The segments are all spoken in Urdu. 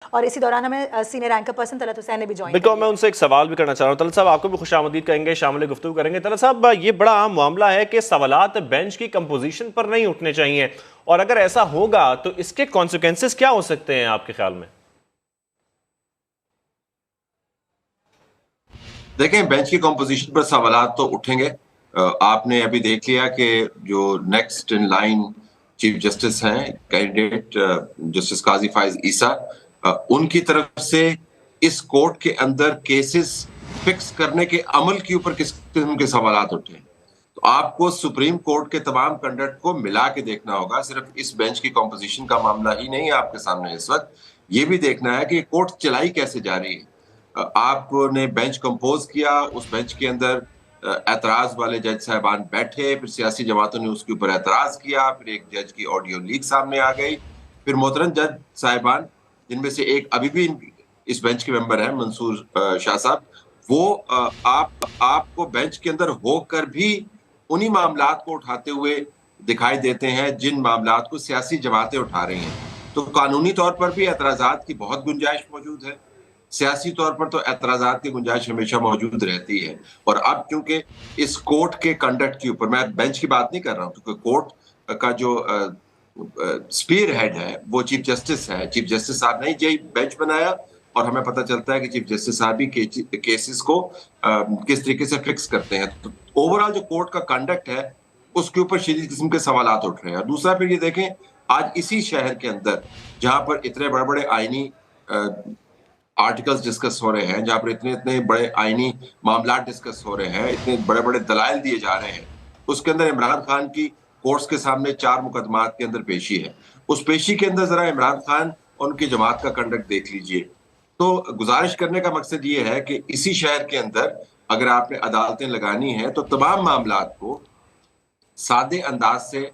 اور اسی دوران ہمیں سینئر اینکر پرسن طلعت حسین نے بھی جوائن بالکل، میں ان سے ایک سوال بھی کرنا چاہ رہا ہوں. طلعت صاحب آپ کو بھی خوش آمدید کہیں گے، شامل گفتگو کریں گے. طلعت صاحب یہ بڑا عام معاملہ ہے کہ سوالات بینچ کی کمپوزیشن پر نہیں اٹھنے چاہیے، اور اگر ایسا ہوگا تو اس کے کانسیکوینسز کیا ہو سکتے ہیں آپ کے خیال میں؟ دیکھیں، بینچ کی کمپوزیشن پر سوالات تو اٹھیں گے. آپ نے ابھی دیکھ لیا کہ جو next in line chief justice ہیں کینڈیڈیٹ جسٹس قاضی فائز عیسیٰ، ان کی طرف سے اس کورٹ کے اندر کیسز فکس کرنے کے عمل کے اوپر کس قسم کے سوالات اٹھے ہیں. تو آپ کو سپریم کورٹ کے تمام کنڈکٹ کو ملا کے دیکھنا ہوگا. صرف اس بینچ کی کمپوزیشن کا معاملہ ہی نہیں ہے آپ کے سامنے اس وقت، یہ بھی دیکھنا ہے کہ کورٹ چلائی کیسے جا رہی ہے. آپ نے بینچ کمپوز کیا، اس بینچ کے اندر اعتراض والے جج صاحبان بیٹھے، پھر سیاسی جماعتوں نے اس کے اوپر اعتراض کیا، پھر ایک جج کی آڈیو لیک سامنے آ گئی، پھر محترم جج صاحبان جن میں سے ایک ابھی بھی اس بینچ کے ممبر ہیں منصور شاہ صاحب، وہ آپ کو بینچ کے اندر ہو کر بھی انہی معاملات کو اٹھاتے ہوئے دکھائی دیتے ہیں جن معاملات کو سیاسی جماعتیں اٹھا رہی ہیں. تو قانونی طور پر بھی اعتراضات کی بہت گنجائش موجود ہے، سیاسی طور پر تو اعتراضات کی گنجائش ہمیشہ موجود رہتی ہے. اور اب کیونکہ اس کورٹ کے کنڈکٹ کے اوپر میں بینچ کی بات نہیں کر رہا ہوں، کیونکہ کورٹ کا جو اسپیر ہیڈ ہے وہ چیف جسٹس ہے. چیف جسٹس صاحب نے یہ بینچ بنایا، اور ہمیں پتہ چلتا ہے کہ چیف جسٹس صاحب ہی کیسز کو کس طریقے سے فکس کرتے ہیں. تو اوورآل جو کورٹ کا کنڈکٹ ہے اس کے اوپر شدید قسم کے سوالات اٹھ رہے ہیں. دوسرا پھر یہ دیکھیں، آج اسی شہر کے اندر جہاں پر اتنے بڑے بڑے آئینی آرٹیکلز ڈسکس ہو رہے ہیں، جہاں پر اتنے بڑے آئینی معاملات ڈسکس ہو رہے ہیں، اتنے بڑے بڑے دلائل دیے جا رہے ہیں، اس کے اندر عمران خان کی کورٹس کے سامنے 4 مقدمات کے اندر پیشی ہے. اس پیشی کے اندر ذرا عمران خان اور ان کی جماعت کا کنڈکٹ دیکھ لیجئے. تو گزارش کرنے کا مقصد یہ ہے کہ اسی شہر کے اندر اگر آپ نے عدالتیں لگانی ہیں تو تمام معاملات کو سادے انداز سے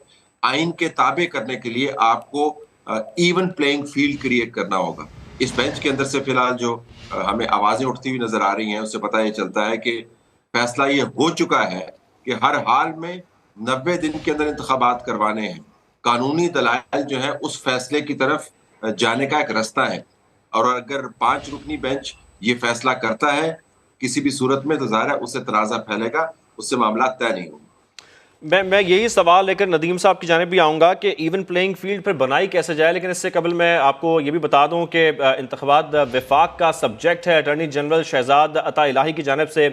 آئین کے تابع کرنے کے لیے آپ کو ایون پلینگ فیلڈ کریٹ کرنا ہوگا. اس بینچ کے اندر سے فی الحال جو ہمیں آوازیں اٹھتی ہوئی نظر آ رہی ہیں، اس سے پتہ یہ چلتا ہے کہ فیصلہ یہ ہو چکا ہے کہ ہر حال میں 90 دن کے اندر انتخابات کروانے ہیں. قانونی دلائل جو ہے اس فیصلے کی طرف جانے کا ایک رستہ ہے، اور اگر 5 رکنی بینچ یہ فیصلہ کرتا ہے کسی بھی صورت میں تو ظاہر ہے اس سے تنازع پھیلے گا، اس سے معاملات طے نہیں ہوں گے. میں یہی سوال لے کر ندیم صاحب کی جانب بھی آؤں گا کہ ایون پلینگ فیلڈ پر بنائی کیسے جائے، لیکن اس سے قبل میں آپ کو یہ بھی بتا دوں کہ انتخابات وفاق کا سبجیکٹ ہے. اٹارنی جنرل شہزاد عطا الہی کی جانب سے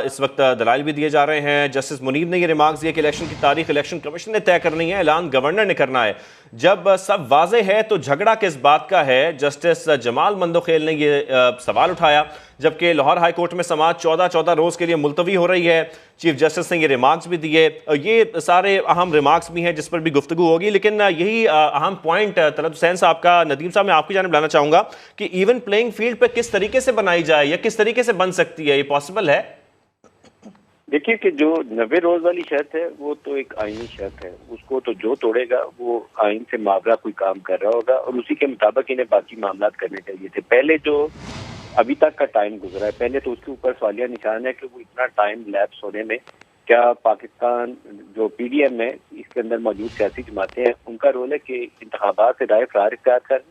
اس وقت دلائل بھی دیے جا رہے ہیں. جسٹس منیب نے یہ ریمارکس دیا کہ الیکشن کی تاریخ الیکشن کمیشن نے طے کرنی ہے، اعلان گورنر نے کرنا ہے. جب سب واضح ہے تو جھگڑا کس بات کا ہے؟ جسٹس جمال مندوخیل نے یہ سوال اٹھایا، جبکہ لاہور ہائی کورٹ میں سماعت 14 روز کے لیے ملتوی ہو رہی ہے. چیف جسٹس نے یہ ریمارکس بھی دیے. یہ سارے اہم ریمارکس بھی ہیں جس پر بھی گفتگو ہوگی، لیکن یہی اہم پوائنٹ طلعت حسین صاحب کا ندیم صاحب میں آپ کی جانب لانا چاہوں گا کہ ایون پلینگ فیلڈ پہ کس طریقے سے بنائی جائے یا کس طریقے سے بن سکتی ہے، یہ پاسبل ہے؟ دیکھیے کہ جو 90 روز والی شرط ہے وہ تو ایک آئینی شرط ہے، اس کو تو جو توڑے گا وہ آئین سے ماورا کوئی کام کر رہا ہوگا، اور اسی کے مطابق انہیں باقی معاملات کرنے چاہیے تھے. پہلے جو ابھی تک کا ٹائم گزرا ہے، پہلے تو اس کے اوپر سوالیہ نشان ہے کہ وہ اتنا ٹائم لیپس ہونے میں کیا پاکستان جو پی ڈی ایم ہے اس کے اندر موجود سیاسی جماعتیں ہیں ان کا رول ہے کہ انتخابات سے راہ فرار اختیار کریں.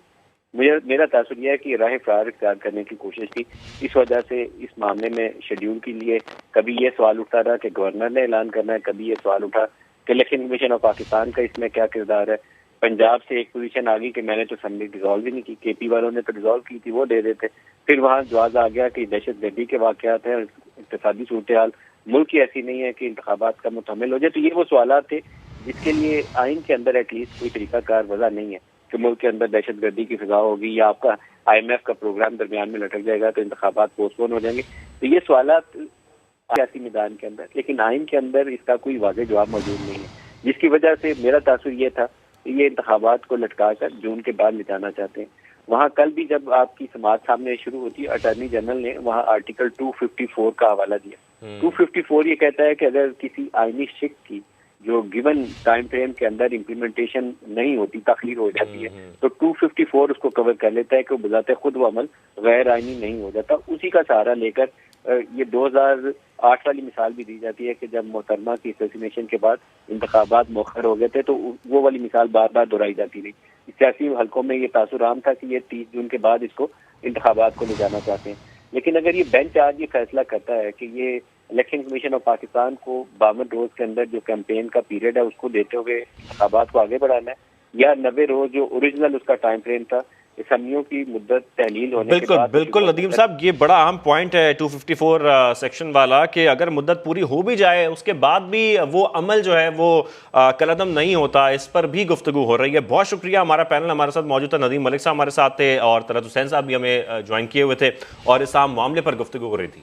میرا تاثر یہ ہے کہ راہ فرار اختیار کرنے کی کوشش کی. اس وجہ سے اس معاملے میں شیڈیول کے لیے کبھی یہ سوال اٹھا رہا کہ گورنر نے اعلان کرنا ہے، کبھی یہ سوال اٹھا کہ الیکشن کمیشن آف پاکستان کا اس میں کیا کردار ہے. پنجاب سے ایک پوزیشن آ گئی کہ میں نے تو اسمبلی ڈیزالو ہی نہیں کی، کے پی والوں نے تو ڈیزالو کی تھی، وہ دے دیتے. پھر وہاں جواز آ گیا کہ دہشت گردی کے واقعات ہیں، اقتصادی صورتحال ملک کی ایسی نہیں ہے کہ انتخابات کا متحمل ہو جائے. تو یہ وہ سوالات تھے جس کے لیے آئین کے اندر ایٹ لیسٹ کوئی طریقہ کار وضع نہیں ہے کہ ملک کے اندر دہشت گردی کی فضا ہوگی یا آپ کا آئی ایم ایف کا پروگرام درمیان میں لٹک جائے گا تو انتخابات پوسٹ پون ہو جائیں گے. تو یہ سوالات سیاسی میدان کے اندر، لیکن آئین کے اندر اس کا کوئی واضح جواب موجود نہیں ہے، جس کی وجہ سے میرا تاثر یہ تھا کہ یہ انتخابات کو لٹکا کر جون کے بعد لے جانا چاہتے ہیں. وہاں کل بھی جب آپ کی سماعت سامنے شروع ہوتی ہے، اٹارنی جنرل نے وہاں آرٹیکل 254 کا حوالہ دیا. 254 یہ کہتا ہے کہ اگر کسی آئینی شک کی جو گیون ٹائم فریم کے اندر امپلیمنٹیشن نہیں ہوتی، تاخیر ہو جاتی ہے، تو 254 اس کو کور کر لیتا ہے کہ وہ بذات خود وہ عمل غیر آئینی نہیں ہو جاتا. اسی کا سہارا لے کر یہ 2008 والی مثال بھی دی جاتی ہے کہ جب محترمہ کی اسیسینیشن کے بعد انتخابات مؤخر ہو گئے تھے تو وہ والی مثال بار بار دہرائی جاتی رہی. سیاسی حلقوں میں یہ تاثر عام تھا کہ یہ 30 جون کے بعد اس کو انتخابات کو لے جانا چاہتے ہیں. لیکن اگر یہ بینچ آج یہ فیصلہ کرتا ہے کہ یہ الیکشن کمیشن آف پاکستان کو 52 روز کے اندر جو کیمپین کا پیریڈ ہے اس کو دیتے ہوئے انتخابات کو آگے بڑھانا ہے، یا 90 روز جو اوریجنل اس کا ٹائم فریم تھا اسمبلیوں کی مدت تحلیل ہونے کے بعد. بالکل ندیم صاحب، یہ بڑا اہم پوائنٹ ہے 254 سیکشن والا، کہ اگر مدت پوری ہو بھی جائے اس کے بعد بھی وہ عمل جو ہے وہ کالعدم نہیں ہوتا، اس پر بھی گفتگو ہو رہی ہے. بہت شکریہ. ہمارا پینل ہمارے ساتھ موجود تھا، ندیم ملک صاحب ہمارے ساتھ تھے اور طلعت حسین صاحب بھی ہمیں جوائن کیے ہوئے تھے اور اس اہم معاملے پر گفتگو ہو رہی تھی.